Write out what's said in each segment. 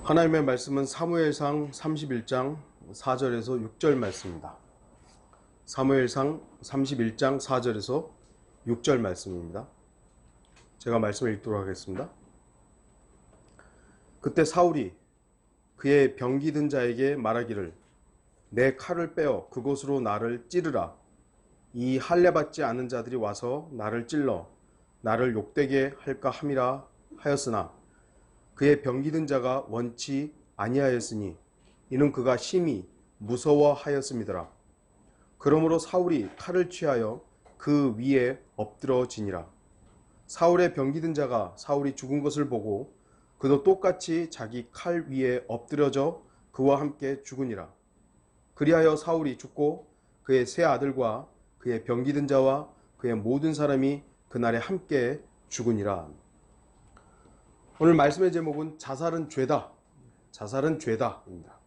하나님의 말씀은 사무엘상 31장 4절에서 6절 말씀입니다. 사무엘상 31장 4절에서 6절 말씀입니다. 제가 말씀을 읽도록 하겠습니다. 그때 사울이 그의 병기 든 자에게 말하기를 내 칼을 빼어 그곳으로 나를 찌르라. 이 할례 받지 않은 자들이 와서 나를 찔러 나를 욕되게 할까 함이라 하였으나 그의 병기 든 자가 원치 아니하였으니 이는 그가 심히 무서워하였음이더라. 그러므로 사울이 칼을 취하여 그 위에 엎드러지니라. 사울의 병기 든 자가 사울이 죽은 것을 보고 그도 똑같이 자기 칼 위에 엎드려져 그와 함께 죽으니라. 그리하여 사울이 죽고 그의 세 아들과 그의 병기 든 자와 그의 모든 사람이 그날에 함께 죽으니라. 오늘 말씀의 제목은 자살은 죄다. 자살은 죄다입니다.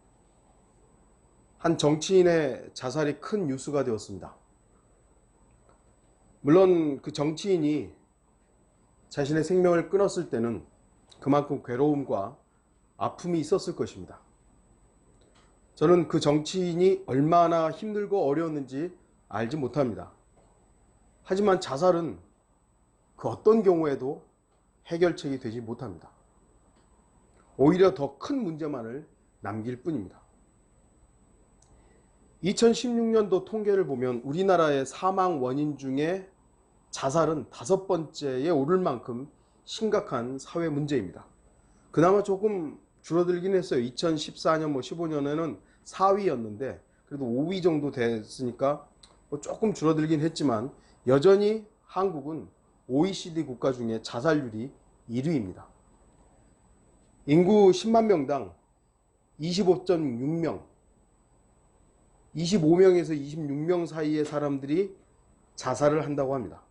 한 정치인의 자살이 큰 뉴스가 되었습니다. 물론 그 정치인이 자신의 생명을 끊었을 때는 그만큼 괴로움과 아픔이 있었을 것입니다. 저는 그 정치인이 얼마나 힘들고 어려웠는지 알지 못합니다. 하지만 자살은 그 어떤 경우에도 해결책이 되지 못합니다. 오히려 더 큰 문제만을 남길 뿐입니다. 2016년도 통계를 보면 우리나라의 사망 원인 중에 자살은 5번째에 오를 만큼 심각한 사회 문제입니다. 그나마 조금 줄어들긴 했어요. 2014년 15년에는 4위였는데 그래도 5위 정도 됐으니까 조금 줄어들긴 했지만 여전히 한국은 OECD 국가 중에 자살률이 1위입니다. 인구 10만 명당 25.6명, 25명에서 26명 사이의 사람들이 자살을 한다고 합니다.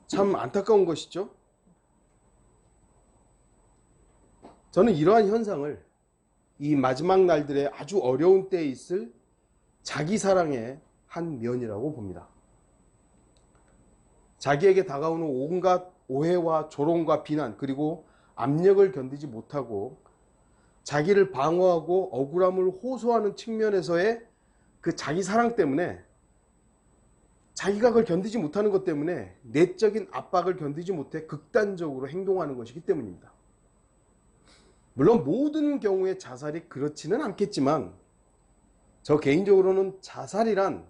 참 안타까운 것이죠. 저는 이러한 현상을 이 마지막 날들의 아주 어려운 때에 있을 자기 사랑의 한 면이라고 봅니다. 자기에게 다가오는 온갖 오해와 조롱과 비난 그리고 압력을 견디지 못하고 자기를 방어하고 억울함을 호소하는 측면에서의 그 자기 사랑 때문에 자기가 그걸 견디지 못하는 것 때문에 내적인 압박을 견디지 못해 극단적으로 행동하는 것이기 때문입니다. 물론 모든 경우에 자살이 그렇지는 않겠지만 저 개인적으로는 자살이란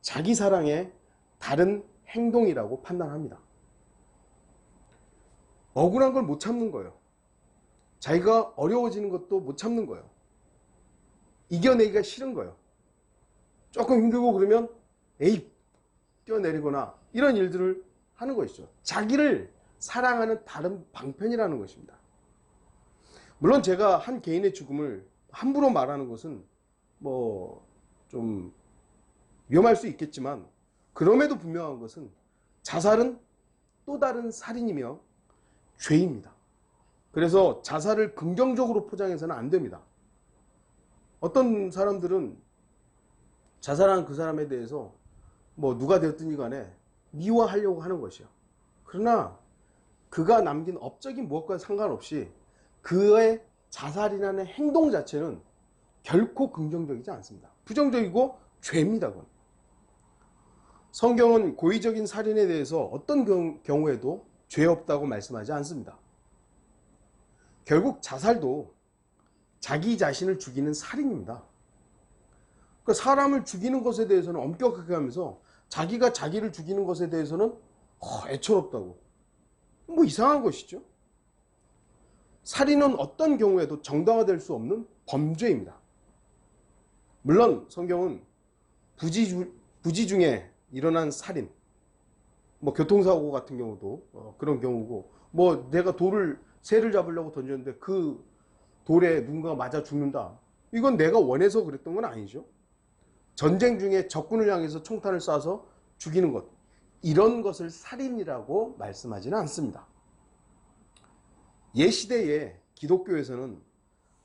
자기 사랑의 다른 행동이라고 판단합니다. 억울한 걸 못 참는 거예요. 자기가 어려워지는 것도 못 참는 거예요. 이겨내기가 싫은 거예요. 조금 힘들고 그러면 에이 뛰어내리거나 이런 일들을 하는 것이죠. 자기를 사랑하는 다른 방편이라는 것입니다. 물론 제가 한 개인의 죽음을 함부로 말하는 것은 좀 위험할 수 있겠지만 그럼에도 분명한 것은 자살은 또 다른 살인이며 죄입니다. 그래서 자살을 긍정적으로 포장해서는 안 됩니다. 어떤 사람들은 자살한 그 사람에 대해서 누가 되었든지 간에 미워하려고 하는 것이요. 그러나 그가 남긴 업적인 무엇과 상관없이 그의 자살이라는 행동 자체는 결코 긍정적이지 않습니다. 부정적이고 죄입니다. 그건. 성경은 고의적인 살인에 대해서 어떤 경우에도 죄 없다고 말씀하지 않습니다. 결국 자살도 자기 자신을 죽이는 살인입니다. 그러니까 사람을 죽이는 것에 대해서는 엄격하게 하면서 자기가 자기를 죽이는 것에 대해서는 애처롭다고. 이상한 것이죠. 살인은 어떤 경우에도 정당화될 수 없는 범죄입니다. 물론 성경은 부지 중에 일어난 살인, 교통사고 같은 경우도 그런 경우고 내가 새를 잡으려고 던졌는데 그 돌에 누군가가 맞아 죽는다. 이건 내가 원해서 그랬던 건 아니죠. 전쟁 중에 적군을 향해서 총탄을 쏴서 죽이는 것. 이런 것을 살인이라고 말씀하지는 않습니다. 옛시대에 기독교에서는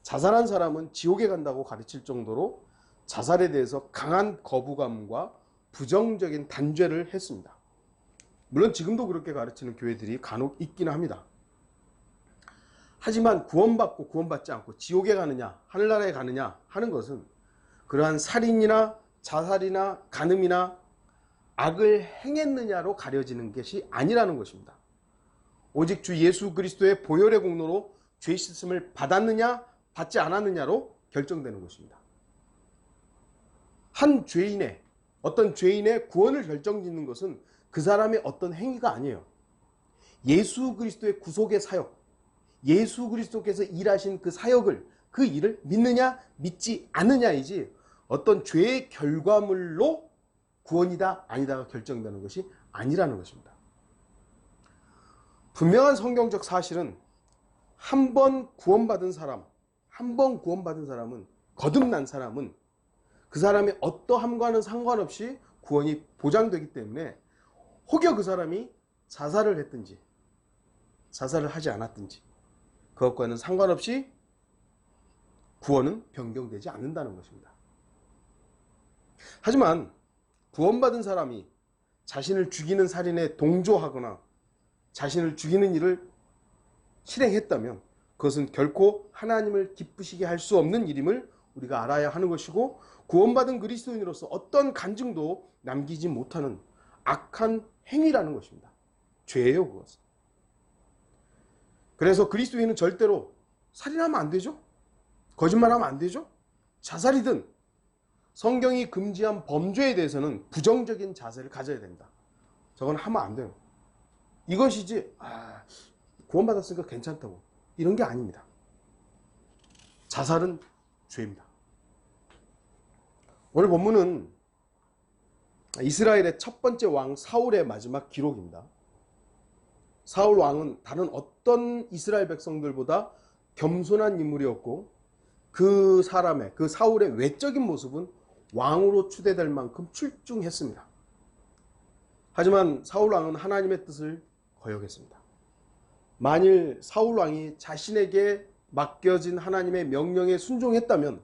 자살한 사람은 지옥에 간다고 가르칠 정도로 자살에 대해서 강한 거부감과 부정적인 단죄를 했습니다. 물론 지금도 그렇게 가르치는 교회들이 간혹 있기는 합니다. 하지만 구원받고 구원받지 않고 지옥에 가느냐 하늘나라에 가느냐 하는 것은 그러한 살인이나 자살이나 간음이나 악을 행했느냐로 가려지는 것이 아니라는 것입니다. 오직 주 예수 그리스도의 보혈의 공로로 죄 씻음을 받았느냐 받지 않았느냐로 결정되는 것입니다. 한 죄인의 어떤 죄인의 구원을 결정짓는 것은 그 사람의 어떤 행위가 아니에요. 예수 그리스도의 구속의 사역, 예수 그리스도께서 일하신 그 사역을, 그 일을 믿느냐 믿지 않느냐이지 어떤 죄의 결과물로 구원이다 아니다가 결정되는 것이 아니라는 것입니다. 분명한 성경적 사실은 한 번 구원받은 사람은, 거듭난 사람은 그 사람의 어떠함과는 상관없이 구원이 보장되기 때문에 혹여 그 사람이 자살을 했든지 자살을 하지 않았든지 그것과는 상관없이 구원은 변경되지 않는다는 것입니다. 하지만 구원받은 사람이 자신을 죽이는 살인에 동조하거나 자신을 죽이는 일을 실행했다면 그것은 결코 하나님을 기쁘시게 할 수 없는 일임을 우리가 알아야 하는 것이고, 구원받은 그리스도인으로서 어떤 간증도 남기지 못하는 악한 행위라는 것입니다. 죄예요, 그것은. 그래서 그리스도인은 절대로 살인하면 안 되죠. 거짓말하면 안 되죠. 자살이든 성경이 금지한 범죄에 대해서는 부정적인 자세를 가져야 된다. 저건 하면 안 돼요. 이것이지 구원받았으니까 괜찮다고 이런 게 아닙니다. 자살은 죄입니다. 오늘 본문은 이스라엘의 첫 번째 왕 사울의 마지막 기록입니다. 사울 왕은 다른 어떤 이스라엘 백성들보다 겸손한 인물이었고 그 사울의 외적인 모습은 왕으로 추대될 만큼 출중했습니다. 하지만 사울 왕은 하나님의 뜻을 거역했습니다. 만일 사울 왕이 자신에게 맡겨진 하나님의 명령에 순종했다면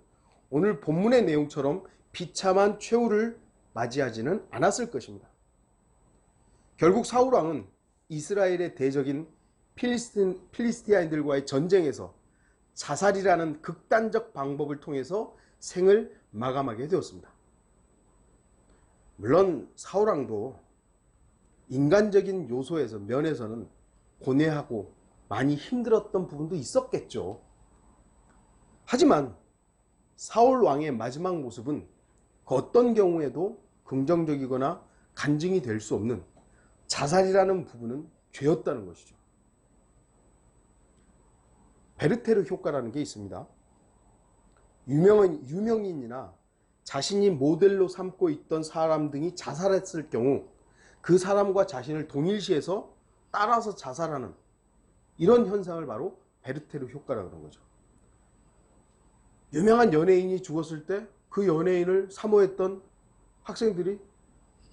오늘 본문의 내용처럼 비참한 최후를 맞이하지는 않았을 것입니다. 결국 사울 왕은 이스라엘의 대적인 필리스티아인들과의 전쟁에서 자살이라는 극단적 방법을 통해서 생을 마감하게 되었습니다. 물론 사울 왕도 인간적인 면에서는 고뇌하고 많이 힘들었던 부분도 있었겠죠. 하지만 사울 왕의 마지막 모습은 그 어떤 경우에도 긍정적이거나 간증이 될 수 없는 자살이라는 부분은 죄였다는 것이죠. 베르테르 효과라는 게 있습니다. 유명인이나 자신이 모델로 삼고 있던 사람 등이 자살했을 경우 그 사람과 자신을 동일시해서 따라서 자살하는 이런 현상을 바로 베르테르 효과라고 하는 거죠. 유명한 연예인이 죽었을 때 그 연예인을 사모했던 학생들이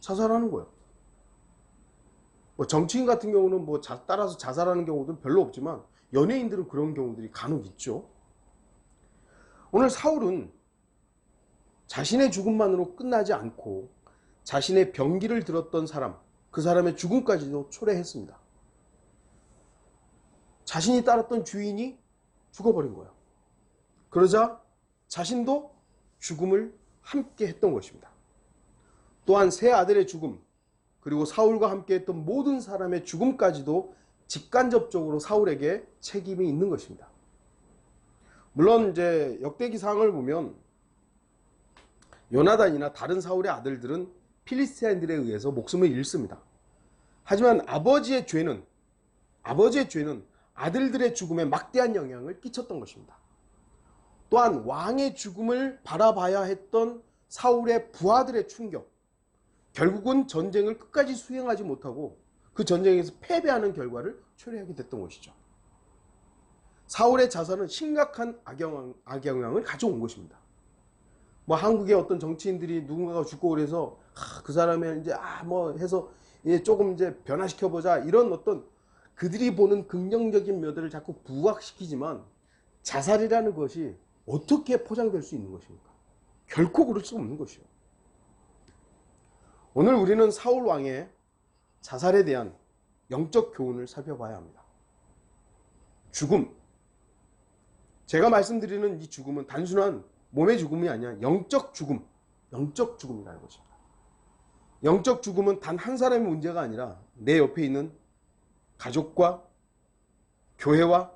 자살하는 거예요. 정치인 같은 경우는 따라서 자살하는 경우도 별로 없지만 연예인들은 그런 경우들이 간혹 있죠. 오늘 사울은 자신의 죽음만으로 끝나지 않고 자신의 병기를 들었던 사람, 그 사람의 죽음까지도 초래했습니다. 자신이 따랐던 주인이 죽어버린 거예요. 그러자 자신도 죽음을 함께 했던 것입니다. 또한 세 아들의 죽음, 그리고 사울과 함께 했던 모든 사람의 죽음까지도 직간접적으로 사울에게 책임이 있는 것입니다. 물론 이제 역대기상을 보면 요나단이나 다른 사울의 아들들은 필리스티아인들에 의해서 목숨을 잃습니다. 하지만 아버지의 죄는 아들들의 죽음에 막대한 영향을 끼쳤던 것입니다. 또한 왕의 죽음을 바라봐야 했던 사울의 부하들의 충격, 결국은 전쟁을 끝까지 수행하지 못하고 그 전쟁에서 패배하는 결과를 초래하게 됐던 것이죠. 사울의 자살은 심각한 악영향을 가져온 것입니다. 한국의 어떤 정치인들이 누군가가 죽고 그래서 그 사람을 이제 해서 조금 이제 변화시켜보자, 이런 어떤 그들이 보는 긍정적인 면들을 자꾸 부각시키지만 자살이라는 것이 어떻게 포장될 수 있는 것입니까? 결코 그럴 수 없는 것이요. 오늘 우리는 사울 왕의 자살에 대한 영적 교훈을 살펴봐야 합니다. 죽음, 제가 말씀드리는 이 죽음은 단순한 몸의 죽음이 아니라 영적 죽음, 영적 죽음이라는 것입니다. 영적 죽음은 단 한 사람의 문제가 아니라 내 옆에 있는 가족과 교회와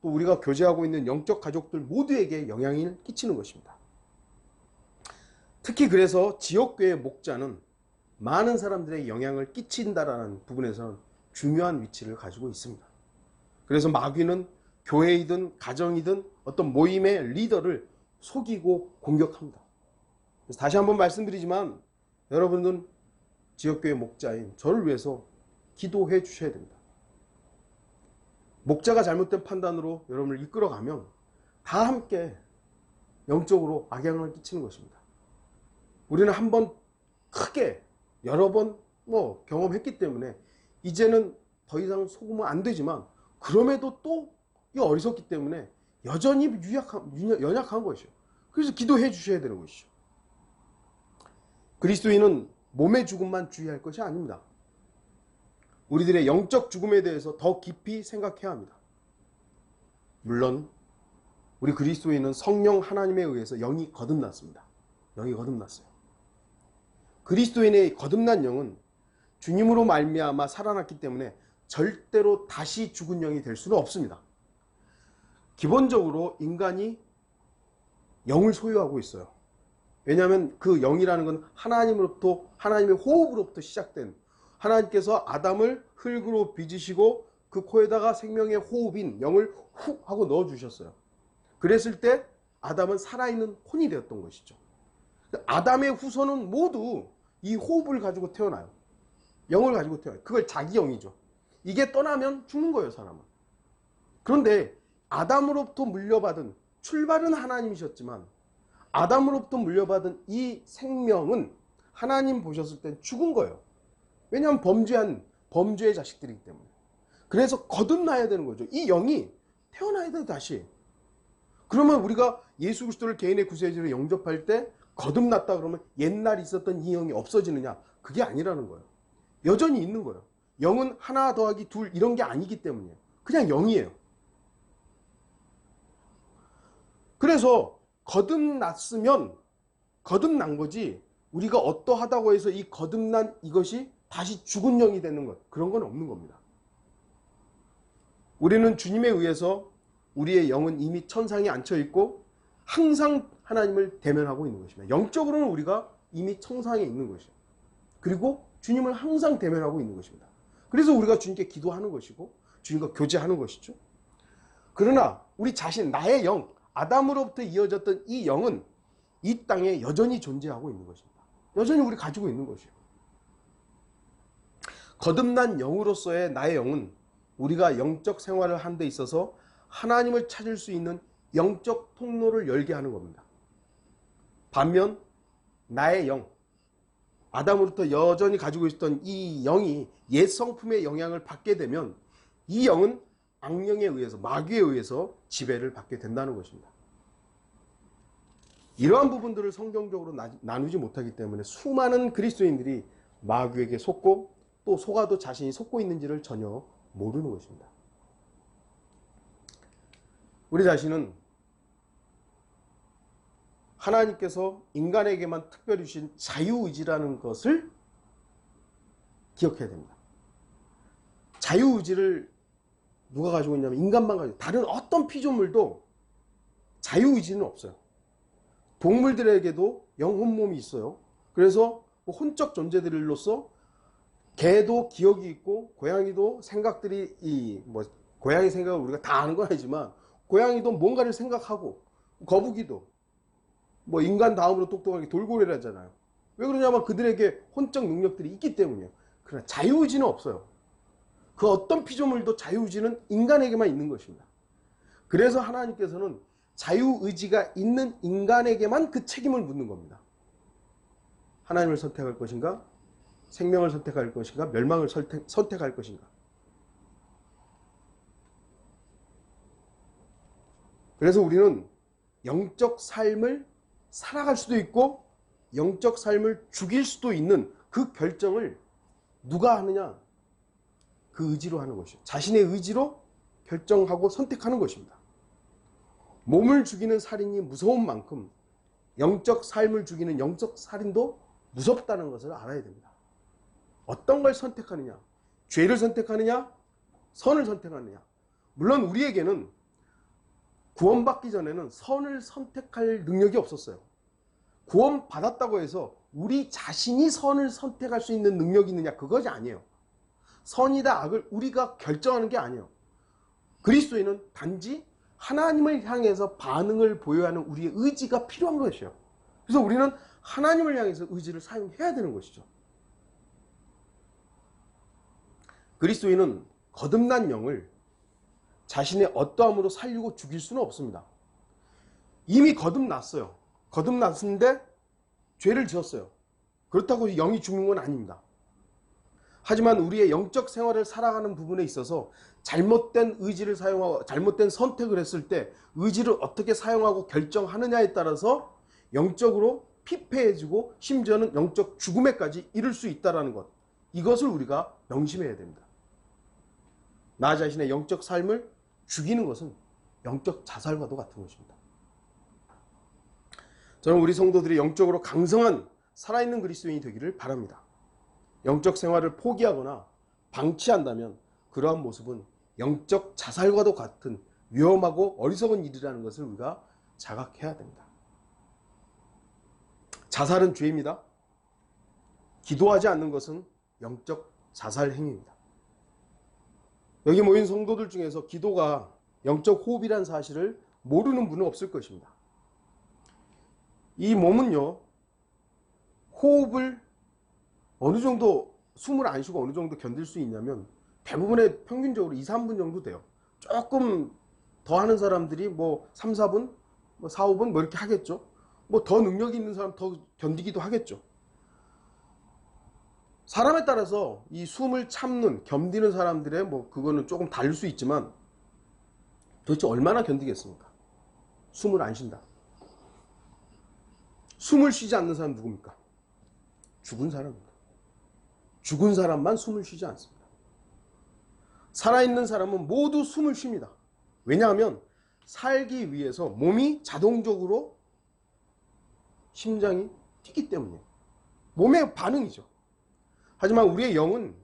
또 우리가 교제하고 있는 영적 가족들 모두에게 영향을 끼치는 것입니다. 특히 그래서 지역교회 목자는 많은 사람들의 영향을 끼친다라는 부분에서는 중요한 위치를 가지고 있습니다. 그래서 마귀는 교회이든 가정이든 어떤 모임의 리더를 속이고 공격합니다. 그래서 다시 한번 말씀드리지만 여러분은 지역교회 목자인 저를 위해서 기도해 주셔야 됩니다. 목자가 잘못된 판단으로 여러분을 이끌어가면 다 함께 영적으로 악영향을 끼치는 것입니다. 우리는 한번 크게 여러 번 경험했기 때문에 이제는 더 이상 속으면 안 되지만 그럼에도 또 어리석기 때문에 여전히 연약한 것이죠. 그래서 기도해 주셔야 되는 것이죠. 그리스도인은 몸의 죽음만 주의할 것이 아닙니다. 우리들의 영적 죽음에 대해서 더 깊이 생각해야 합니다. 물론 우리 그리스도인은 성령 하나님에 의해서 영이 거듭났습니다. 영이 거듭났어요. 그리스도인의 거듭난 영은 주님으로 말미암아 살아났기 때문에 절대로 다시 죽은 영이 될 수는 없습니다. 기본적으로 인간이 영을 소유하고 있어요. 왜냐하면 그 영이라는 건 하나님으로부터, 하나님의 호흡으로부터 시작된, 하나님께서 아담을 흙으로 빚으시고 그 코에다가 생명의 호흡인 영을 훅 하고 넣어주셨어요. 그랬을 때 아담은 살아있는 혼이 되었던 것이죠. 아담의 후손은 모두 이 호흡을 가지고 태어나요. 영을 가지고 태어나요. 그걸 자기 영이죠. 이게 떠나면 죽는 거예요, 사람은. 그런데 아담으로부터 물려받은, 출발은 하나님이셨지만 아담으로부터 물려받은 이 생명은 하나님 보셨을 땐 죽은 거예요. 왜냐하면 범죄의 자식들이기 때문에. 그래서 거듭나야 되는 거죠. 이 영이 태어나야 돼요, 다시. 그러면 우리가 예수 그리스도를 개인의 구세주로 영접할 때 거듭났다 그러면 옛날에 있었던 이 영이 없어지느냐? 그게 아니라는 거예요. 여전히 있는 거예요. 영은 하나 더하기 둘 이런 게 아니기 때문이에요. 그냥 영이에요. 그래서 거듭났으면 거듭난 거지 우리가 어떠하다고 해서 이 거듭난 이것이 다시 죽은 영이 되는 것, 그런 건 없는 겁니다. 우리는 주님에 의해서 우리의 영은 이미 천상에 앉혀있고 항상 하나님을 대면하고 있는 것입니다. 영적으로는 우리가 이미 천상에 있는 것이에요. 그리고 주님을 항상 대면하고 있는 것입니다. 그래서 우리가 주님께 기도하는 것이고 주님과 교제하는 것이죠. 그러나 우리 자신, 나의 영, 아담으로부터 이어졌던 이 영은 이 땅에 여전히 존재하고 있는 것입니다. 여전히 우리 가지고 있는 것이에요. 거듭난 영으로서의 나의 영은 우리가 영적 생활을 하는 데 있어서 하나님을 찾을 수 있는 영적 통로를 열게 하는 겁니다. 반면 나의 영, 아담으로부터 여전히 가지고 있었던 이 영이 옛 성품의 영향을 받게 되면 이 영은 악령에 의해서, 마귀에 의해서 지배를 받게 된다는 것입니다. 이러한 부분들을 성경적으로 나누지 못하기 때문에 수많은 그리스도인들이 마귀에게 속고 또 속아도 자신이 속고 있는지를 전혀 모르는 것입니다. 우리 자신은 하나님께서 인간에게만 특별히 주신 자유의지라는 것을 기억해야 됩니다. 자유의지를 누가 가지고 있냐면 인간만 가지고, 다른 어떤 피조물도 자유의지는 없어요. 동물들에게도 영혼몸이 있어요. 그래서 혼적 존재들로서 개도 기억이 있고 고양이도 생각들이 고양이 생각을 우리가 다 아는 건 아니지만 고양이도 뭔가를 생각하고, 거북이도 인간 다음으로 똑똑하게 돌고래라잖아요. 왜 그러냐면 그들에게 혼적 능력들이 있기 때문이에요. 그러나 자유의지는 없어요. 그 어떤 피조물도 자유의지는 인간에게만 있는 것입니다. 그래서 하나님께서는 자유의지가 있는 인간에게만 그 책임을 묻는 겁니다. 하나님을 선택할 것인가? 생명을 선택할 것인가? 멸망을 선택할 것인가? 그래서 우리는 영적 삶을 살아갈 수도 있고 영적 삶을 죽일 수도 있는 그 결정을 누가 하느냐? 그 의지로 하는 것이죠. 자신의 의지로 결정하고 선택하는 것입니다. 몸을 죽이는 살인이 무서운 만큼 영적 삶을 죽이는 영적 살인도 무섭다는 것을 알아야 됩니다. 어떤 걸 선택하느냐? 죄를 선택하느냐? 선을 선택하느냐? 물론 우리에게는 구원받기 전에는 선을 선택할 능력이 없었어요. 구원받았다고 해서 우리 자신이 선을 선택할 수 있는 능력이 있느냐? 그것이 아니에요. 선이다 악을 우리가 결정하는 게 아니에요. 그리스도인은 단지 하나님을 향해서 반응을 보여야 하는 우리의 의지가 필요한 것이에요. 그래서 우리는 하나님을 향해서 의지를 사용해야 되는 것이죠. 그리스도인은 거듭난 영을 자신의 어떠함으로 살리고 죽일 수는 없습니다. 이미 거듭났어요. 거듭났는데 죄를 지었어요. 그렇다고 영이 죽는 건 아닙니다. 하지만 우리의 영적 생활을 살아가는 부분에 있어서 잘못된 의지를 사용하고 잘못된 선택을 했을 때 의지를 어떻게 사용하고 결정하느냐에 따라서 영적으로 피폐해지고 심지어는 영적 죽음에까지 이를 수 있다는 것, 이것을 우리가 명심해야 됩니다. 나 자신의 영적 삶을 죽이는 것은 영적 자살과도 같은 것입니다. 저는 우리 성도들이 영적으로 강성한 살아있는 그리스도인이 되기를 바랍니다. 영적 생활을 포기하거나 방치한다면 그러한 모습은 영적 자살과도 같은 위험하고 어리석은 일이라는 것을 우리가 자각해야 됩니다. 자살은 죄입니다. 기도하지 않는 것은 영적 자살 행위입니다. 여기 모인 성도들 중에서 기도가 영적 호흡이라는 사실을 모르는 분은 없을 것입니다. 이 몸은요, 호흡을 어느 정도 숨을 안 쉬고 어느 정도 견딜 수 있냐면 대부분의 평균적으로 2, 3분 정도 돼요. 조금 더 하는 사람들이 뭐 3, 4분, 뭐 4, 5분 뭐 이렇게 하겠죠. 뭐 더 능력이 있는 사람 더 견디기도 하겠죠. 사람에 따라서 이 숨을 참는, 견디는 사람들의 뭐 그거는 조금 다를 수 있지만 도대체 얼마나 견디겠습니까? 숨을 안 쉰다. 숨을 쉬지 않는 사람 누굽니까? 죽은 사람입니다. 죽은 사람만 숨을 쉬지 않습니다. 살아있는 사람은 모두 숨을 쉽니다. 왜냐하면 살기 위해서 몸이 자동적으로 심장이 뛰기 때문이에요. 몸의 반응이죠. 하지만 우리의 영은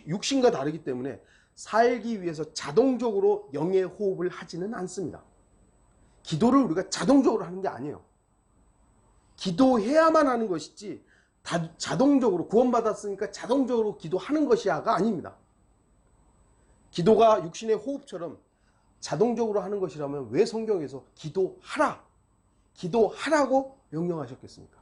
육신과 다르기 때문에 살기 위해서 자동적으로 영의 호흡을 하지는 않습니다. 기도를 우리가 자동적으로 하는 게 아니에요. 기도해야만 하는 것이지 자동적으로 구원받았으니까 자동적으로 기도하는 것이야가 아닙니다. 기도가 육신의 호흡처럼 자동적으로 하는 것이라면 왜 성경에서 기도하라, 기도하라고 명령하셨겠습니까?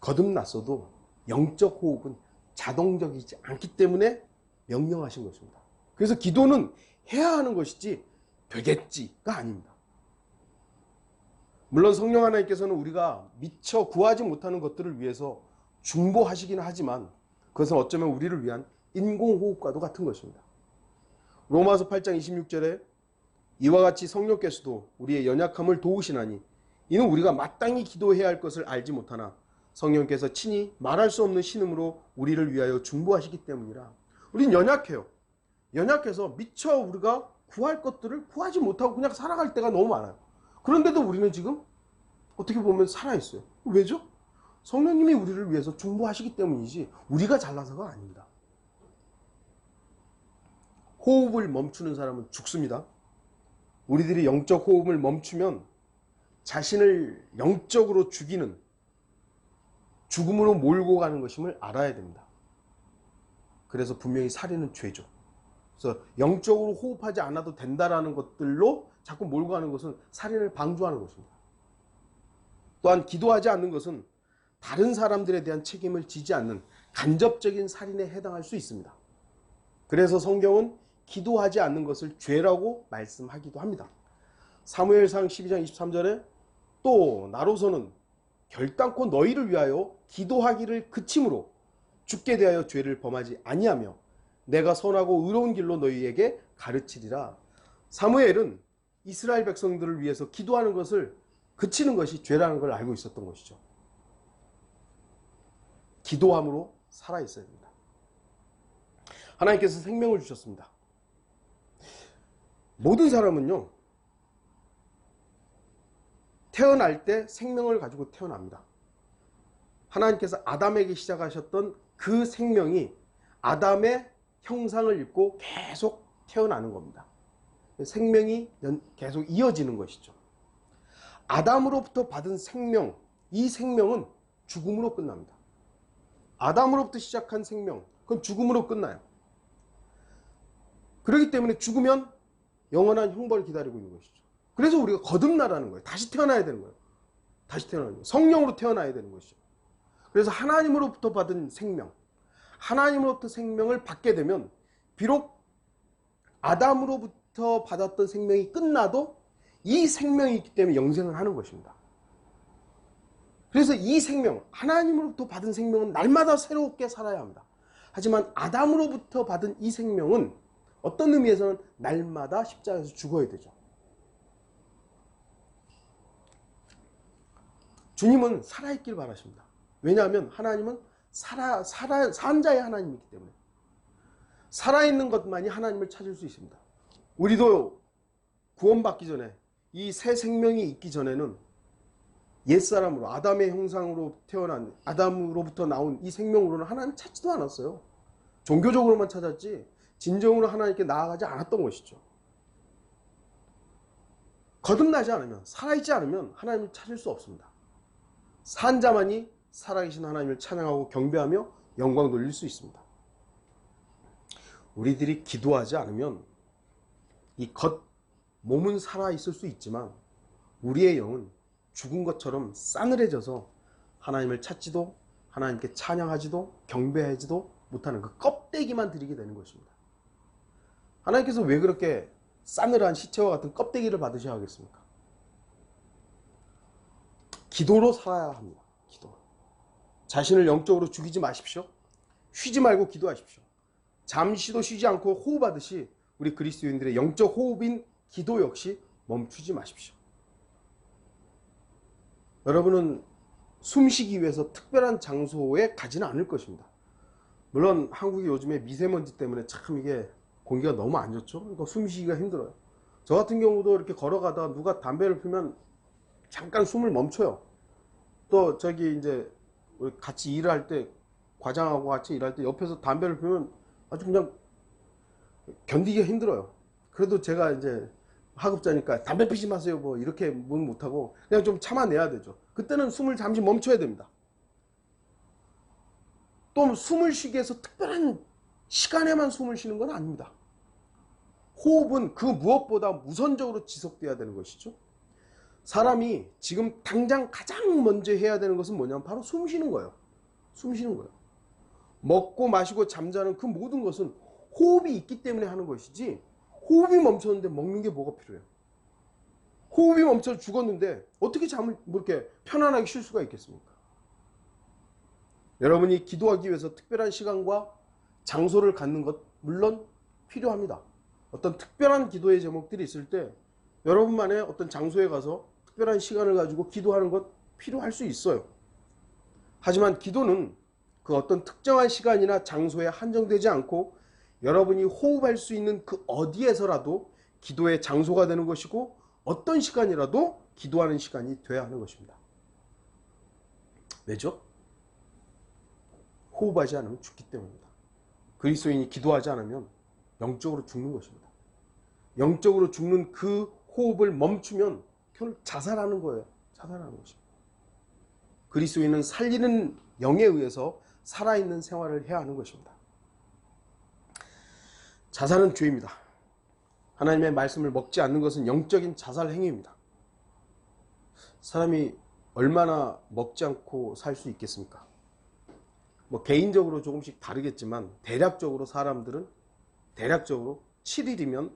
거듭났어도 영적 호흡은 자동적이지 않기 때문에 명령하신 것입니다. 그래서 기도는 해야 하는 것이지 되겠지가 아닙니다. 물론 성령 하나님께서는 우리가 미처 구하지 못하는 것들을 위해서 중보하시기는 하지만 그것은 어쩌면 우리를 위한 인공호흡과도 같은 것입니다. 로마서 8장 26절에 이와 같이 성령께서도 우리의 연약함을 도우시나니 이는 우리가 마땅히 기도해야 할 것을 알지 못하나 성령께서 친히 말할 수 없는 신음으로 우리를 위하여 중보하시기 때문이라. 우린 연약해요. 연약해서 미처 우리가 구할 것들을 구하지 못하고 그냥 살아갈 때가 너무 많아요. 그런데도 우리는 지금 어떻게 보면 살아있어요. 왜죠? 성령님이 우리를 위해서 중보하시기 때문이지 우리가 잘나서가 아닙니다. 호흡을 멈추는 사람은 죽습니다. 우리들이 영적 호흡을 멈추면 자신을 영적으로 죽이는, 죽음으로 몰고 가는 것임을 알아야 됩니다. 그래서 분명히 살인은 죄죠. 그래서 영적으로 호흡하지 않아도 된다라는 것들로 자꾸 몰고 가는 것은 살인을 방조하는 것입니다. 또한 기도하지 않는 것은 다른 사람들에 대한 책임을 지지 않는 간접적인 살인에 해당할 수 있습니다. 그래서 성경은 기도하지 않는 것을 죄라고 말씀하기도 합니다. 사무엘상 12장 23절에 또 나로서는 결단코 너희를 위하여 기도하기를 그침으로 죽게 대하여 죄를 범하지 아니하며 내가 선하고 의로운 길로 너희에게 가르치리라. 사무엘은 이스라엘 백성들을 위해서 기도하는 것을 그치는 것이 죄라는 걸 알고 있었던 것이죠. 기도함으로 살아있어야 됩니다. 하나님께서 생명을 주셨습니다. 모든 사람은요, 태어날 때 생명을 가지고 태어납니다. 하나님께서 아담에게 시작하셨던 그 생명이 아담의 형상을 입고 계속 태어나는 겁니다. 생명이 계속 이어지는 것이죠. 아담으로부터 받은 생명, 이 생명은 죽음으로 끝납니다. 아담으로부터 시작한 생명, 그건 죽음으로 끝나요. 그렇기 때문에 죽으면 영원한 형벌을 기다리고 있는 것이죠. 그래서 우리가 거듭나라는 거예요. 다시 태어나야 되는 거예요. 다시 태어나는 거예요. 성령으로 태어나야 되는 것이죠. 그래서 하나님으로부터 받은 생명, 하나님으로부터 생명을 받게 되면 비록 아담으로부터 받았던 생명이 끝나도 이 생명이 있기 때문에 영생을 하는 것입니다. 그래서 이 생명, 하나님으로부터 받은 생명은 날마다 새롭게 살아야 합니다. 하지만 아담으로부터 받은 이 생명은 어떤 의미에서는 날마다 십자가에서 죽어야 되죠. 주님은 살아있길 바라십니다. 왜냐하면 하나님은 산 자의 하나님이기 때문에 살아있는 것만이 하나님을 찾을 수 있습니다. 우리도 구원받기 전에 이 새 생명이 있기 전에는 옛사람으로 아담의 형상으로 태어난 아담으로부터 나온 이 생명으로는 하나님 찾지도 않았어요. 종교적으로만 찾았지 진정으로 하나님께 나아가지 않았던 것이죠. 거듭나지 않으면 살아있지 않으면 하나님을 찾을 수 없습니다. 산 자만이 살아계신 하나님을 찬양하고 경배하며 영광 돌릴 수 있습니다. 우리들이 기도하지 않으면 이 몸은 살아있을 수 있지만 우리의 영은 죽은 것처럼 싸늘해져서 하나님을 찾지도 하나님께 찬양하지도 경배하지도 못하는 그 껍데기만 드리게 되는 것입니다. 하나님께서 왜 그렇게 싸늘한 시체와 같은 껍데기를 받으셔야 하겠습니까? 기도로 살아야 합니다. 기도. 자신을 영적으로 죽이지 마십시오. 쉬지 말고 기도하십시오. 잠시도 쉬지 않고 호흡하듯이 우리 그리스도인들의 영적 호흡인 기도 역시 멈추지 마십시오. 여러분은 숨쉬기 위해서 특별한 장소에 가지는 않을 것입니다. 물론 한국이 요즘에 미세먼지 때문에 참 이게 공기가 너무 안 좋죠. 그러니까 숨쉬기가 힘들어요. 저 같은 경우도 이렇게 걸어가다가 누가 담배를 피우면 잠깐 숨을 멈춰요. 또 저기 이제 같이 일을 할 때 과장하고 같이 일할 때 옆에서 담배를 피우면 아주 그냥 견디기가 힘들어요. 그래도 제가 이제 하급자니까 담배 피지 마세요 뭐 이렇게 못하고 그냥 좀 참아내야 되죠. 그때는 숨을 잠시 멈춰야 됩니다. 또 숨을 쉬기 위해서 특별한 시간에만 숨을 쉬는 건 아닙니다. 호흡은 그 무엇보다 우선적으로 지속돼야 되는 것이죠. 사람이 지금 당장 가장 먼저 해야 되는 것은 뭐냐면 바로 숨 쉬는 거예요. 숨 쉬는 거예요. 먹고 마시고 잠자는 그 모든 것은 호흡이 있기 때문에 하는 것이지 호흡이 멈췄는데 먹는 게 뭐가 필요해요. 호흡이 멈춰서 죽었는데 어떻게 잠을 뭐 이렇게 편안하게 쉴 수가 있겠습니까? 여러분이 기도하기 위해서 특별한 시간과 장소를 갖는 것 물론 필요합니다. 어떤 특별한 기도의 제목들이 있을 때 여러분만의 어떤 장소에 가서 특별한 시간을 가지고 기도하는 것 필요할 수 있어요. 하지만 기도는 그 어떤 특정한 시간이나 장소에 한정되지 않고 여러분이 호흡할 수 있는 그 어디에서라도 기도의 장소가 되는 것이고 어떤 시간이라도 기도하는 시간이 되어야 하는 것입니다. 왜죠? 호흡하지 않으면 죽기 때문입니다. 그리스도인이 기도하지 않으면 영적으로 죽는 것입니다. 영적으로 죽는 그 호흡을 멈추면 결국 자살하는 거예요. 자살하는 것입니다. 그리스도인은 살리는 영에 의해서 살아있는 생활을 해야 하는 것입니다. 자살은 죄입니다. 하나님의 말씀을 먹지 않는 것은 영적인 자살 행위입니다. 사람이 얼마나 먹지 않고 살 수 있겠습니까? 뭐 개인적으로 조금씩 다르겠지만 대략적으로 사람들은 대략적으로 7일이면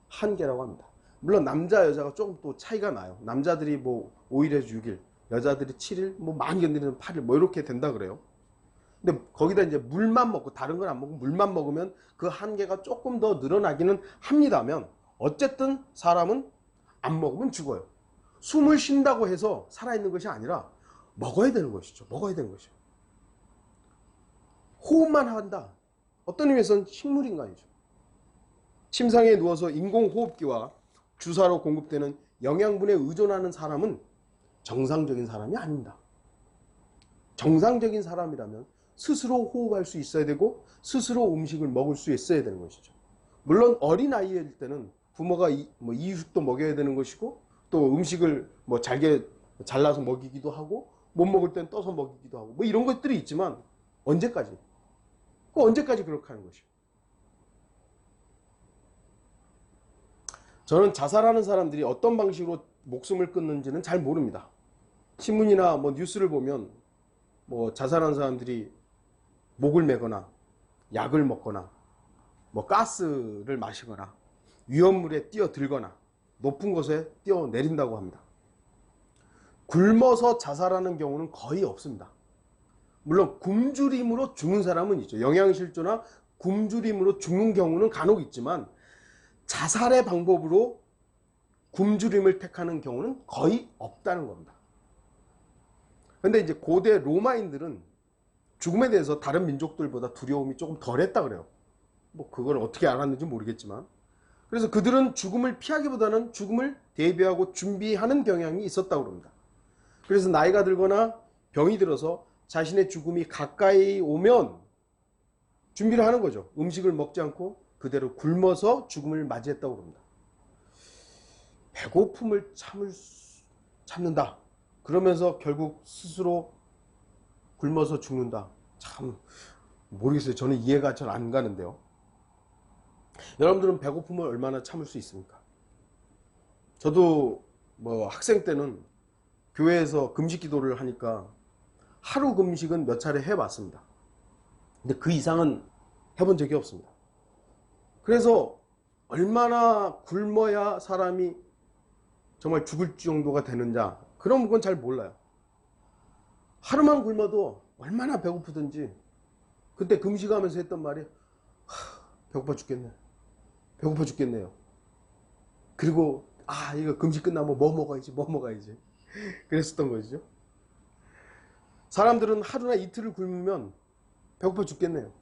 한계라고 합니다. 물론 남자 여자가 조금 또 차이가 나요. 남자들이 뭐 5일에서 6일, 여자들이 7일, 뭐 많이 견디는 8일 뭐 이렇게 된다 그래요. 근데 거기다 이제 물만 먹고 다른 건 안 먹고 물만 먹으면 그 한계가 조금 더 늘어나기는 합니다만 어쨌든 사람은 안 먹으면 죽어요. 숨을 쉰다고 해서 살아있는 것이 아니라 먹어야 되는 것이죠. 먹어야 되는 것이죠. 호흡만 한다. 어떤 의미에서는 식물인간이죠. 침상에 누워서 인공호흡기와 주사로 공급되는 영양분에 의존하는 사람은 정상적인 사람이 아닙니다. 정상적인 사람이라면 스스로 호흡할 수 있어야 되고 스스로 음식을 먹을 수 있어야 되는 것이죠. 물론 어린아이일 때는 부모가 이유식도 먹여야 되는 것이고 또 음식을 잘게 잘라서 먹이기도 하고 못 먹을 땐 떠서 먹이기도 하고 이런 것들이 있지만 언제까지? 언제까지 그렇게 하는 것이요? 저는 자살하는 사람들이 어떤 방식으로 목숨을 끊는지는 잘 모릅니다. 신문이나 뉴스를 보면 자살하는 사람들이 목을 매거나 약을 먹거나 가스를 마시거나 위험물에 뛰어들거나 높은 곳에 뛰어내린다고 합니다. 굶어서 자살하는 경우는 거의 없습니다. 물론 굶주림으로 죽는 사람은 있죠. 영양실조나 굶주림으로 죽는 경우는 간혹 있지만 자살의 방법으로 굶주림을 택하는 경우는 거의 없다는 겁니다. 그런데 이제 고대 로마인들은 죽음에 대해서 다른 민족들보다 두려움이 조금 덜했다 그래요. 그걸 어떻게 알았는지 모르겠지만. 그래서 그들은 죽음을 피하기보다는 죽음을 대비하고 준비하는 경향이 있었다고 합니다. 그래서 나이가 들거나 병이 들어서 자신의 죽음이 가까이 오면 준비를 하는 거죠. 음식을 먹지 않고 그대로 굶어서 죽음을 맞이했다고 합니다. 배고픔을 참는다. 그러면서 결국 스스로 굶어서 죽는다. 참 모르겠어요. 저는 이해가 잘 안 가는데요. 여러분들은 배고픔을 얼마나 참을 수 있습니까? 저도 학생 때는 교회에서 금식 기도를 하니까 하루 금식은 몇 차례 해봤습니다. 근데 그 이상은 해본 적이 없습니다. 그래서 얼마나 굶어야 사람이 정말 죽을 정도가 되느냐, 그런 건 잘 몰라요. 하루만 굶어도 얼마나 배고프든지 그때 금식하면서 했던 말이 배고파 죽겠네, 배고파 죽겠네요. 그리고 이거 금식 끝나면 뭐 먹어야지 그랬었던 거죠. 사람들은 하루나 이틀을 굶으면 배고파 죽겠네요.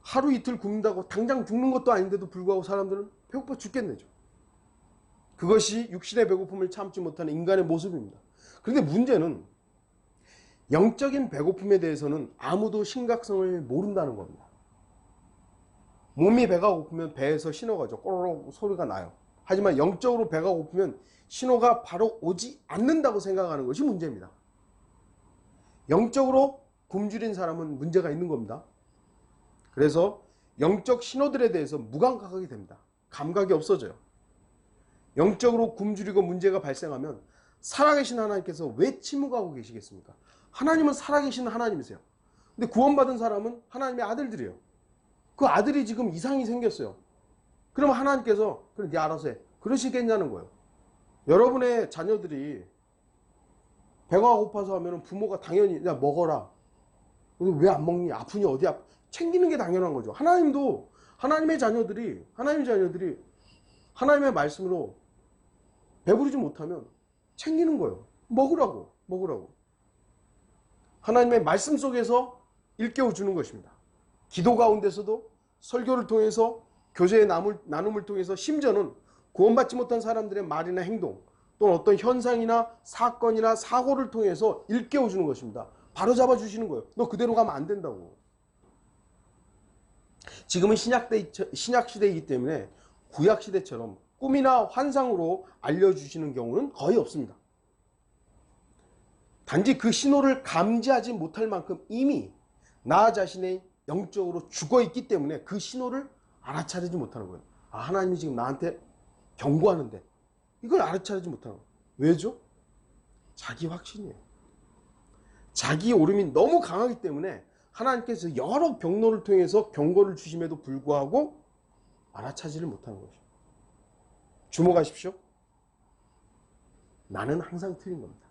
하루 이틀 굶는다고 당장 죽는 것도 아닌데도 불구하고 사람들은 배고파 죽겠네죠. 그것이 육신의 배고픔을 참지 못하는 인간의 모습입니다. 그런데 문제는 영적인 배고픔에 대해서는 아무도 심각성을 모른다는 겁니다. 몸이 배가 고프면 배에서 신호가 죠. 꼬르륵 소리가 나요. 하지만 영적으로 배가 고프면 신호가 바로 오지 않는다고 생각하는 것이 문제입니다. 영적으로 굶주린 사람은 문제가 있는 겁니다. 그래서 영적 신호들에 대해서 무감각하게 됩니다. 감각이 없어져요. 영적으로 굶주리고 문제가 발생하면 살아계신 하나님께서 왜 침묵하고 계시겠습니까? 하나님은 살아계신 하나님이세요. 근데 구원받은 사람은 하나님의 아들들이에요. 그 아들이 지금 이상이 생겼어요. 그럼 하나님께서 그래 네 알아서 해, 그러시겠냐는 거예요. 여러분의 자녀들이 배가 고파서 하면 부모가 당연히 야 먹어라, 왜 안 먹니, 아프니, 어디 챙기는 게 당연한 거죠. 하나님도 하나님의 자녀들이 하나님의 말씀으로 배부르지 못하면 챙기는 거예요. 먹으라고. 하나님의 말씀 속에서 일깨워 주는 것입니다. 기도 가운데서도, 설교를 통해서, 교제의 나눔을 통해서, 심지어는 구원받지 못한 사람들의 말이나 행동, 또는 어떤 현상이나 사건이나 사고를 통해서 일깨워 주는 것입니다. 바로 잡아 주시는 거예요. 너 그대로 가면 안 된다고. 지금은 신약시대이기 때문에 구약시대처럼 꿈이나 환상으로 알려주시는 경우는 거의 없습니다. 단지 그 신호를 감지하지 못할 만큼 이미 나 자신의 영적으로 죽어있기 때문에 그 신호를 알아차리지 못하는 거예요. 하나님이 지금 나한테 경고하는데 이걸 알아차리지 못하는 거예요. 왜죠? 자기 확신이에요. 자기 오름이 너무 강하기 때문에 하나님께서 여러 경로를 통해서 경고를 주심에도 불구하고 알아차지를 못하는 것이죠. 주목하십시오. 나는 항상 틀린 겁니다.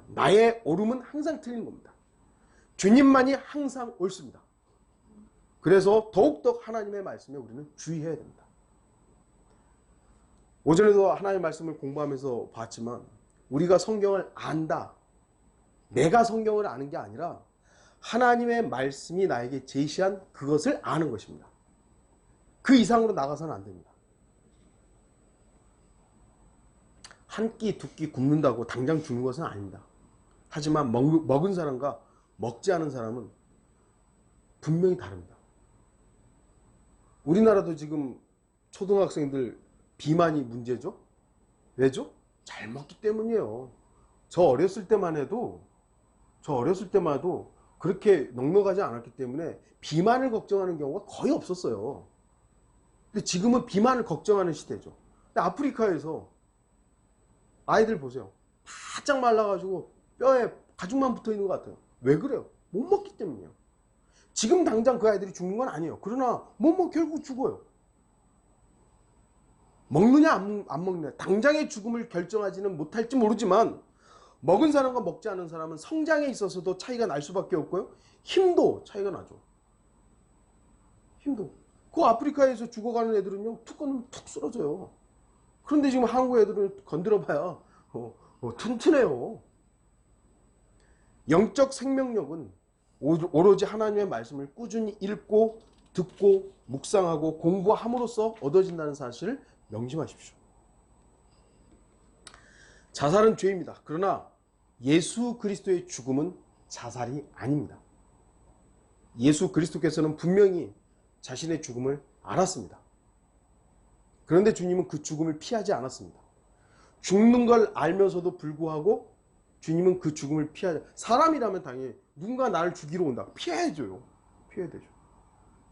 나의 오름은 항상 틀린 겁니다. 주님만이 항상 옳습니다. 그래서 더욱더 하나님의 말씀에 우리는 주의해야 됩니다. 오전에도 하나님의 말씀을 공부하면서 봤지만 우리가 성경을 안다, 내가 성경을 아는 게 아니라 하나님의 말씀이 나에게 제시한 그것을 아는 것입니다. 그 이상으로 나가서는 안 됩니다. 한 끼, 두 끼 굶는다고 당장 죽는 것은 아닙니다. 하지만 먹은 사람과 먹지 않은 사람은 분명히 다릅니다. 우리나라도 지금 초등학생들 비만이 문제죠? 왜죠? 잘 먹기 때문이에요. 저 어렸을 때만 해도 그렇게 넉넉하지 않았기 때문에 비만을 걱정하는 경우가 거의 없었어요. 근데 지금은 비만을 걱정하는 시대죠. 근데 아프리카에서 아이들 보세요. 바짝 말라가지고 뼈에 가죽만 붙어 있는 것 같아요. 왜 그래요? 못 먹기 때문이에요. 지금 당장 그 아이들이 죽는 건 아니에요. 그러나 못 먹 결국 죽어요. 먹느냐 안 먹느냐 당장의 죽음을 결정하지는 못할지 모르지만 먹은 사람과 먹지 않은 사람은 성장에 있어서도 차이가 날 수밖에 없고요. 힘도 차이가 나죠. 힘도. 그 아프리카에서 죽어가는 애들은요. 툭 건너면 툭 쓰러져요. 그런데 지금 한국 애들은 건드려봐야 튼튼해요. 영적 생명력은 오로지 하나님의 말씀을 꾸준히 읽고 듣고 묵상하고 공부함으로써 얻어진다는 사실을 명심하십시오. 자살은 죄입니다. 그러나 예수 그리스도의 죽음은 자살이 아닙니다. 예수 그리스도께서는 분명히 자신의 죽음을 알았습니다. 그런데 주님은 그 죽음을 피하지 않았습니다. 죽는 걸 알면서도 불구하고 주님은 그 죽음을 피하지. 사람이라면 당연히 누군가 나를 죽이러 온다. 피해야죠. 피해야 되죠.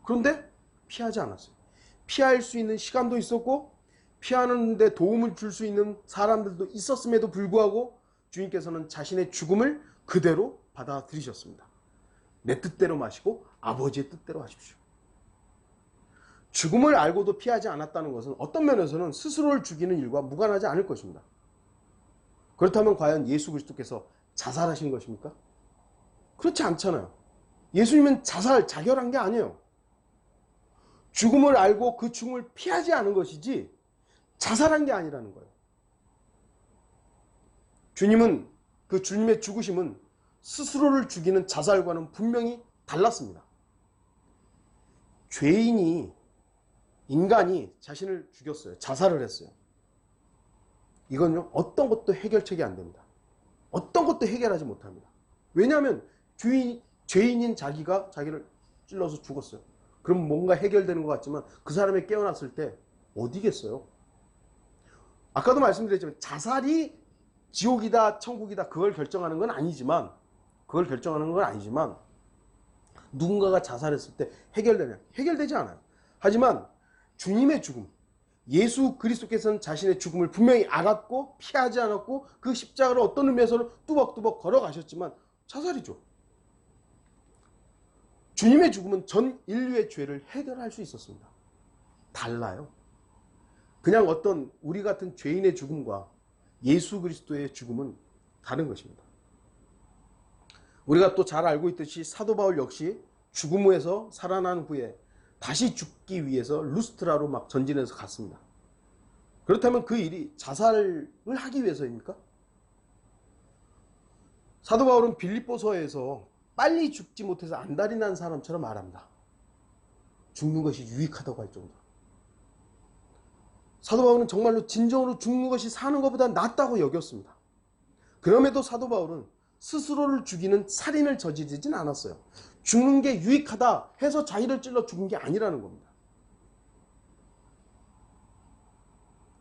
그런데 피하지 않았어요. 피할 수 있는 시간도 있었고 피하는데 도움을 줄 수 있는 사람들도 있었음에도 불구하고 주님께서는 자신의 죽음을 그대로 받아들이셨습니다. 내 뜻대로 마시고 아버지의 뜻대로 하십시오. 죽음을 알고도 피하지 않았다는 것은 어떤 면에서는 스스로를 죽이는 일과 무관하지 않을 것입니다. 그렇다면 과연 예수 그리스도께서 자살하신 것입니까? 그렇지 않잖아요. 예수님은 자결한 게 아니에요. 죽음을 알고 그 죽음을 피하지 않은 것이지 자살한 게 아니라는 거예요. 주님의 죽으심은 스스로를 죽이는 자살과는 분명히 달랐습니다. 인간이 자신을 죽였어요. 자살을 했어요. 이건요, 어떤 것도 해결책이 안 됩니다. 어떤 것도 해결하지 못합니다. 왜냐하면 죄인인 자기가 자기를 찔러서 죽었어요. 그럼 뭔가 해결되는 것 같지만 그 사람이 깨어났을 때 어디겠어요? 아까도 말씀드렸지만 자살이 지옥이다 천국이다 그걸 결정하는 건 아니지만 누군가가 자살했을 때 해결되냐? 해결되지 않아요. 하지만 주님의 죽음, 예수 그리스도께서는 자신의 죽음을 분명히 알았고 피하지 않았고 그 십자가를 어떤 의미에서는 뚜벅뚜벅 걸어가셨지만 자살이죠. 주님의 죽음은 전 인류의 죄를 해결할 수 있었습니다. 달라요. 그냥 어떤 우리 같은 죄인의 죽음과 예수 그리스도의 죽음은 다른 것입니다. 우리가 또 잘 알고 있듯이 사도 바울 역시 죽음에서 살아난 후에 다시 죽기 위해서 루스트라로 막 전진해서 갔습니다. 그렇다면 그 일이 자살을 하기 위해서입니까? 사도 바울은 빌립보서에서 빨리 죽지 못해서 안달이 난 사람처럼 말합니다. 죽는 것이 유익하다고 할 정도로. 사도 바울은 정말로 진정으로 죽는 것이 사는 것보다 낫다고 여겼습니다. 그럼에도 사도 바울은 스스로를 죽이는 살인을 저지르진 않았어요. 죽는 게 유익하다 해서 자기를 찔러 죽은 게 아니라는 겁니다.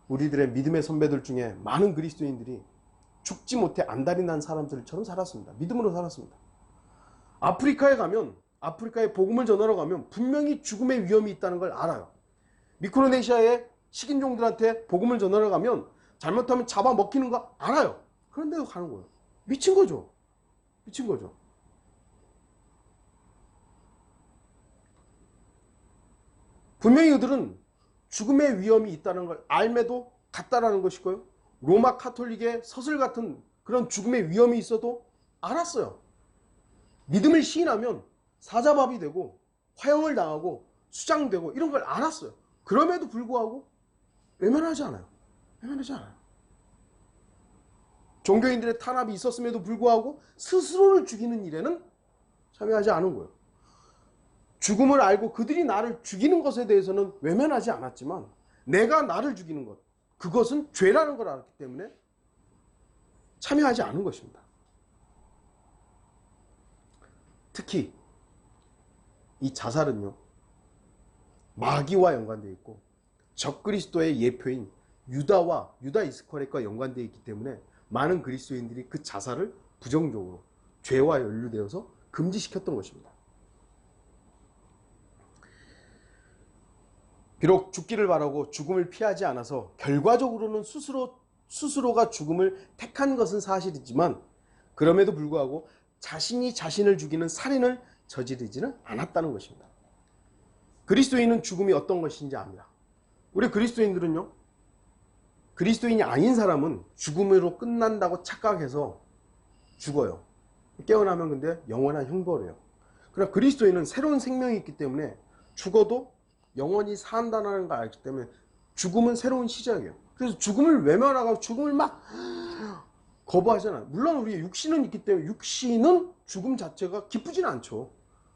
우리들의 믿음의 선배들 중에 많은 그리스도인들이 죽지 못해 안달이 난 사람들처럼 살았습니다. 믿음으로 살았습니다. 아프리카에 복음을 전하러 가면 분명히 죽음의 위험이 있다는 걸 알아요. 미크로네시아의 식인종들한테 복음을 전하러 가면 잘못하면 잡아먹히는 거 알아요. 그런데도 가는 거예요. 미친 거죠. 분명히 그들은 죽음의 위험이 있다는 걸 알매도 갔다라는 것이고요. 로마 카톨릭의 서슬 같은 그런 죽음의 위험이 있어도 알았어요. 믿음을 시인하면 사자밥이 되고 화형을 당하고 수장되고 이런 걸 알았어요. 그럼에도 불구하고 외면하지 않아요. 종교인들의 탄압이 있었음에도 불구하고 스스로를 죽이는 일에는 참여하지 않은 거예요. 죽음을 알고 그들이 나를 죽이는 것에 대해서는 외면하지 않았지만 내가 나를 죽이는 것, 그것은 죄라는 걸 알았기 때문에 참여하지 않은 것입니다. 특히 이 자살은요, 마귀와 연관되어 있고 적그리스도의 예표인 유다 이스카리ot과 연관되어 있기 때문에 많은 그리스도인들이 그 자살을 부정적으로 죄와 연루되어서 금지시켰던 것입니다. 비록 죽기를 바라고 죽음을 피하지 않아서 결과적으로는 스스로가 죽음을 택한 것은 사실이지만 그럼에도 불구하고 자신이 자신을 죽이는 살인을 저지르지는 않았다는 것입니다. 그리스도인은 죽음이 어떤 것인지 압니다. 우리 그리스도인들은요, 그리스도인이 아닌 사람은 죽음으로 끝난다고 착각해서 죽어요. 깨어나면 근데 영원한 형벌이에요. 그러나 그리스도인은 새로운 생명이 있기 때문에 죽어도 영원히 산다는 걸 알기 때문에 죽음은 새로운 시작이에요. 그래서 죽음을 외면하고 죽음을 막 거부하잖아요. 물론 우리의 육신은 있기 때문에 육신은 죽음 자체가 기쁘지는 않죠.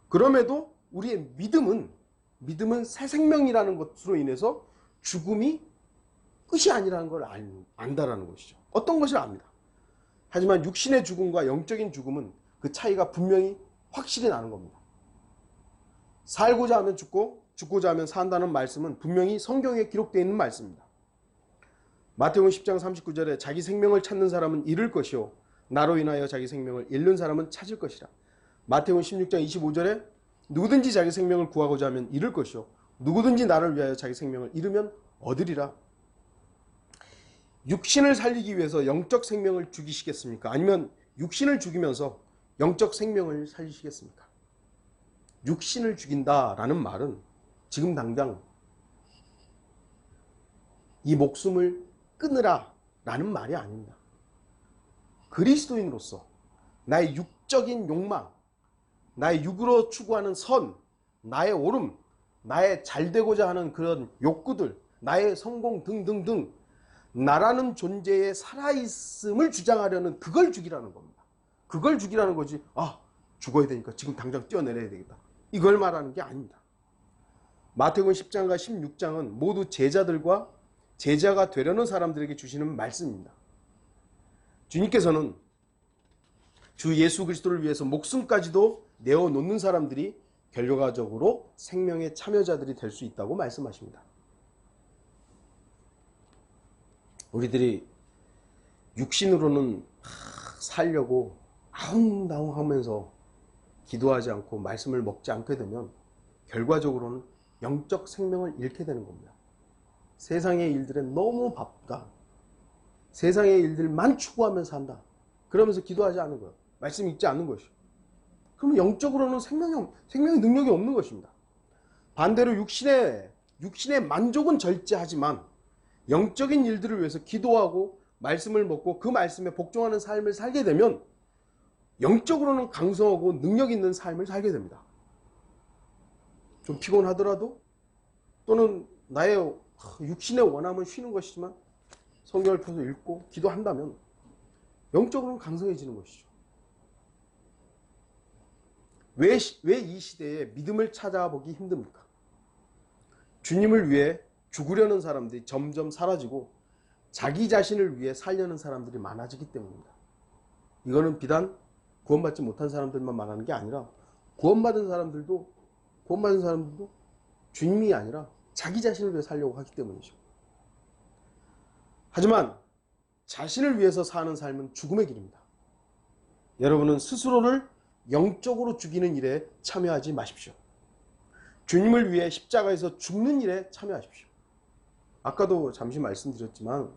그럼에도 우리의 믿음은 새 생명이라는 것으로 인해서 죽음이 끝이 아니라는 걸 안다라는 것이죠. 어떤 것을 압니다. 하지만 육신의 죽음과 영적인 죽음은 그 차이가 분명히 확실히 나는 겁니다. 살고자 하면 죽고 죽고자 하면 산다는 말씀은 분명히 성경에 기록되어 있는 말씀입니다. 마태복음 10장 39절에 자기 생명을 찾는 사람은 잃을 것이요 나로 인하여 자기 생명을 잃는 사람은 찾을 것이라. 마태복음 16장 25절에 누구든지 자기 생명을 구하고자 하면 잃을 것이요 누구든지 나를 위하여 자기 생명을 잃으면 얻으리라. 육신을 살리기 위해서 영적 생명을 죽이시겠습니까? 아니면 육신을 죽이면서 영적 생명을 살리시겠습니까? 육신을 죽인다라는 말은 지금 당장 이 목숨을 끊으라 라는 말이 아닙니다. 그리스도인으로서 나의 육적인 욕망, 나의 육으로 추구하는 선, 나의 오름, 나의 잘되고자 하는 그런 욕구들, 나의 성공 등등등 나라는 존재의 살아있음을 주장하려는 그걸 죽이라는 겁니다. 그걸 죽이라는 거지 죽어야 되니까 지금 당장 뛰어내려야 되겠다, 이걸 말하는 게 아닙니다. 마태복음 10장과 16장은 모두 제자들과 제자가 되려는 사람들에게 주시는 말씀입니다. 주님께서는 주 예수 그리스도를 위해서 목숨까지도 내어놓는 사람들이 결과적으로 생명의 참여자들이 될 수 있다고 말씀하십니다. 우리들이 육신으로는 살려고 아웅다웅 하면서 기도하지 않고 말씀을 먹지 않게 되면 결과적으로는 영적 생명을 잃게 되는 겁니다. 세상의 일들에 너무 바쁘다, 세상의 일들만 추구하면서 산다, 그러면서 기도하지 않는 거예요. 말씀 읽지 않는 것이요. 그러면 영적으로는 생명의 능력이 없는 것입니다. 반대로 육신의 만족은 절제하지만 영적인 일들을 위해서 기도하고 말씀을 먹고 그 말씀에 복종하는 삶을 살게 되면 영적으로는 강성하고 능력 있는 삶을 살게 됩니다. 좀 피곤하더라도 또는 나의 육신의 원함은 쉬는 것이지만 성경을 펴서 읽고 기도한다면 영적으로는 강성해지는 것이죠. 왜 이 시대에 믿음을 찾아보기 힘듭니까? 주님을 위해 죽으려는 사람들이 점점 사라지고 자기 자신을 위해 살려는 사람들이 많아지기 때문입니다. 이거는 비단 구원받지 못한 사람들만 말하는 게 아니라 구원받은 사람들도 주님이 아니라 자기 자신을 위해 살려고 하기 때문이죠. 하지만 자신을 위해서 사는 삶은 죽음의 길입니다. 여러분은 스스로를 영적으로 죽이는 일에 참여하지 마십시오. 주님을 위해 십자가에서 죽는 일에 참여하십시오. 아까도 잠시 말씀드렸지만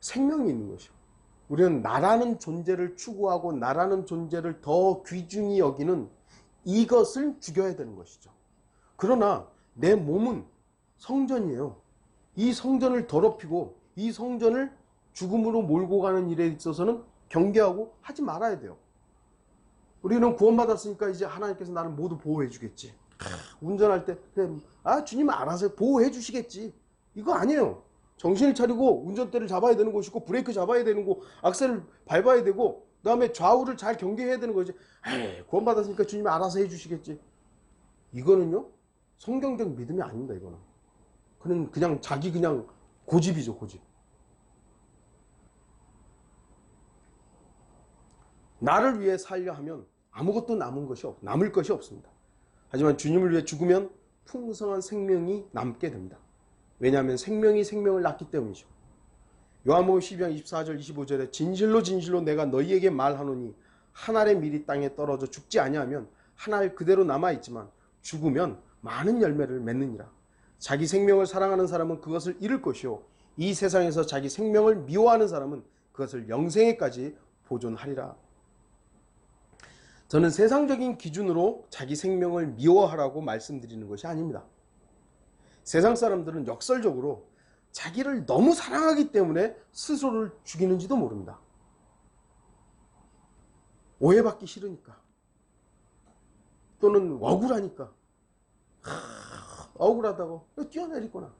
생명이 있는 것이요, 우리는 나라는 존재를 추구하고 나라는 존재를 더 귀중히 여기는 이것을 죽여야 되는 것이죠. 그러나 내 몸은 성전이에요. 이 성전을 더럽히고 이 성전을 죽음으로 몰고 가는 일에 있어서는 경계하고 하지 말아야 돼요. 우리는 구원받았으니까 이제 하나님께서 나를 모두 보호해 주겠지, 운전할 때 그래, 주님은 알아서 보호해 주시겠지, 이거 아니에요. 정신을 차리고 운전대를 잡아야 되는 것이고 브레이크 잡아야 되는 거, 악셀을 밟아야 되고 그 다음에 좌우를 잘 경계해야 되는 거지. 구원받았으니까 주님이 알아서 해주시겠지, 이거는요 성경적 믿음이 아닙니다. 이거는 그냥 자기 그냥 고집이죠, 고집. 나를 위해 살려 하면 아무것도 남을 것이 없습니다. 하지만 주님을 위해 죽으면 풍성한 생명이 남게 됩니다. 왜냐하면 생명이 생명을 낳기 때문이죠. 요한복음 12장 24절 25절에 진실로 진실로 내가 너희에게 말하노니 한 알의 밀이 땅에 떨어져 죽지 아니하면 한 알 그대로 남아있지만 죽으면 많은 열매를 맺느니라. 자기 생명을 사랑하는 사람은 그것을 잃을 것이요 이 세상에서 자기 생명을 미워하는 사람은 그것을 영생에까지 보존하리라. 저는 세상적인 기준으로 자기 생명을 미워하라고 말씀드리는 것이 아닙니다. 세상 사람들은 역설적으로 자기를 너무 사랑하기 때문에 스스로를 죽이는지도 모릅니다. 오해받기 싫으니까 또는 억울하니까 억울하다고 뛰어내리거나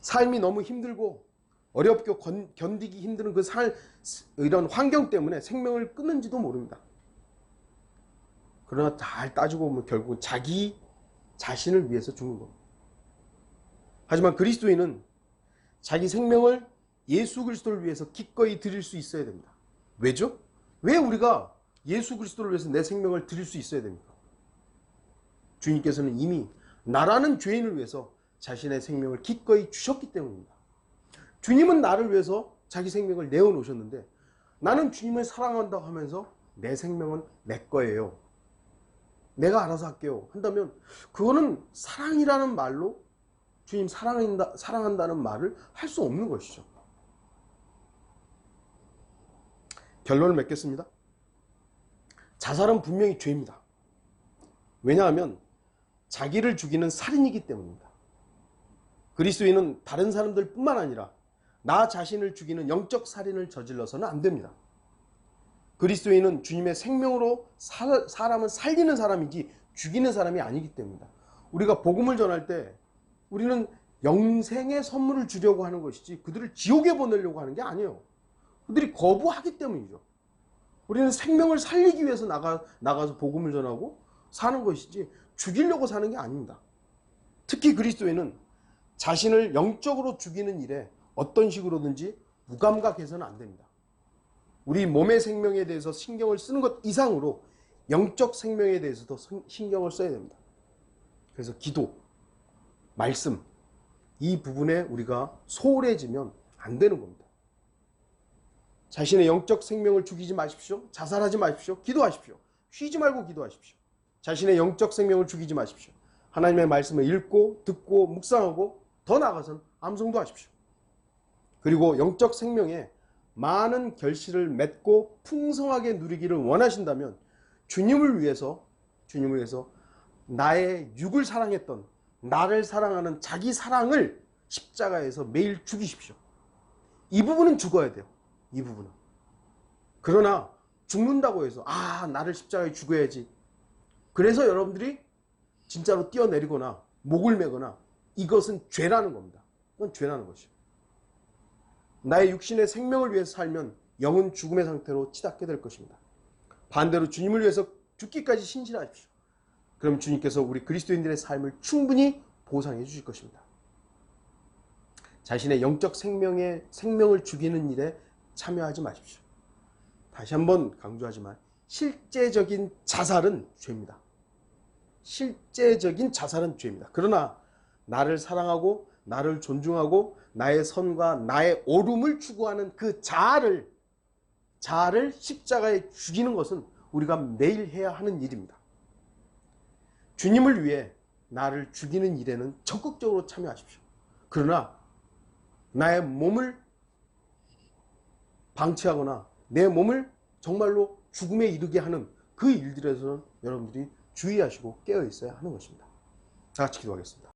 삶이 너무 힘들고 어렵게 견디기 힘든 이런 환경 때문에 생명을 끊는지도 모릅니다. 그러나 잘 따지고 보면 결국은 자기 자신을 위해서 죽는 겁니다. 하지만 그리스도인은 자기 생명을 예수 그리스도를 위해서 기꺼이 드릴 수 있어야 됩니다. 왜죠? 왜 우리가 예수 그리스도를 위해서 내 생명을 드릴 수 있어야 됩니까? 주님께서는 이미 나라는 죄인을 위해서 자신의 생명을 기꺼이 주셨기 때문입니다. 주님은 나를 위해서 자기 생명을 내어놓으셨는데 나는 주님을 사랑한다고 하면서 내 생명은 내 거예요, 내가 알아서 할게요 한다면 그거는 사랑이라는 말로 주님 사랑한다는 말을 할 수 없는 것이죠. 결론을 맺겠습니다. 자살은 분명히 죄입니다. 왜냐하면 자기를 죽이는 살인이기 때문입니다. 그리스도인은 다른 사람들 뿐만 아니라 나 자신을 죽이는 영적 살인을 저질러서는 안 됩니다. 그리스도인은 주님의 생명으로 사람을 살리는 사람이지 죽이는 사람이 아니기 때문입니다. 우리가 복음을 전할 때 우리는 영생의 선물을 주려고 하는 것이지 그들을 지옥에 보내려고 하는 게 아니에요. 그들이 거부하기 때문이죠. 우리는 생명을 살리기 위해서 나가서 복음을 전하고 사는 것이지 죽이려고 사는 게 아닙니다. 특히 그리스도인은 자신을 영적으로 죽이는 일에 어떤 식으로든지 무감각해서는 안 됩니다. 우리 몸의 생명에 대해서 신경을 쓰는 것 이상으로 영적 생명에 대해서도 신경을 써야 됩니다. 그래서 기도, 말씀, 이 부분에 우리가 소홀해지면 안 되는 겁니다. 자신의 영적 생명을 죽이지 마십시오. 자살하지 마십시오. 기도하십시오. 쉬지 말고 기도하십시오. 자신의 영적 생명을 죽이지 마십시오. 하나님의 말씀을 읽고 듣고 묵상하고 더 나아가서는 암송도 하십시오. 그리고 영적 생명에 많은 결실을 맺고 풍성하게 누리기를 원하신다면 주님을 위해서 나의 육을 사랑했던 나를 사랑하는 자기 사랑을 십자가에서 매일 죽이십시오. 이 부분은 죽어야 돼요. 이 부분은. 그러나 죽는다고 해서 나를 십자가에 죽여야지, 그래서 여러분들이 진짜로 뛰어내리거나 목을 매거나, 이것은 죄라는 겁니다. 그건 죄라는 것이죠. 나의 육신의 생명을 위해서 살면 영은 죽음의 상태로 치닫게 될 것입니다. 반대로 주님을 위해서 죽기까지 신실하십시오. 그럼 주님께서 우리 그리스도인들의 삶을 충분히 보상해 주실 것입니다. 자신의 영적 생명을 죽이는 일에 참여하지 마십시오. 다시 한번 강조하지만 실제적인 자살은 죄입니다. 실제적인 자살은 죄입니다. 그러나 나를 사랑하고 나를 존중하고 나의 선과 나의 옳음을 추구하는 그 자아를 십자가에 죽이는 것은 우리가 매일 해야 하는 일입니다. 주님을 위해 나를 죽이는 일에는 적극적으로 참여하십시오. 그러나 나의 몸을 방치하거나 내 몸을 정말로 죽음에 이르게 하는 그 일들에서는 여러분들이 주의하시고 깨어 있어야 하는 것입니다. 다 같이 기도하겠습니다.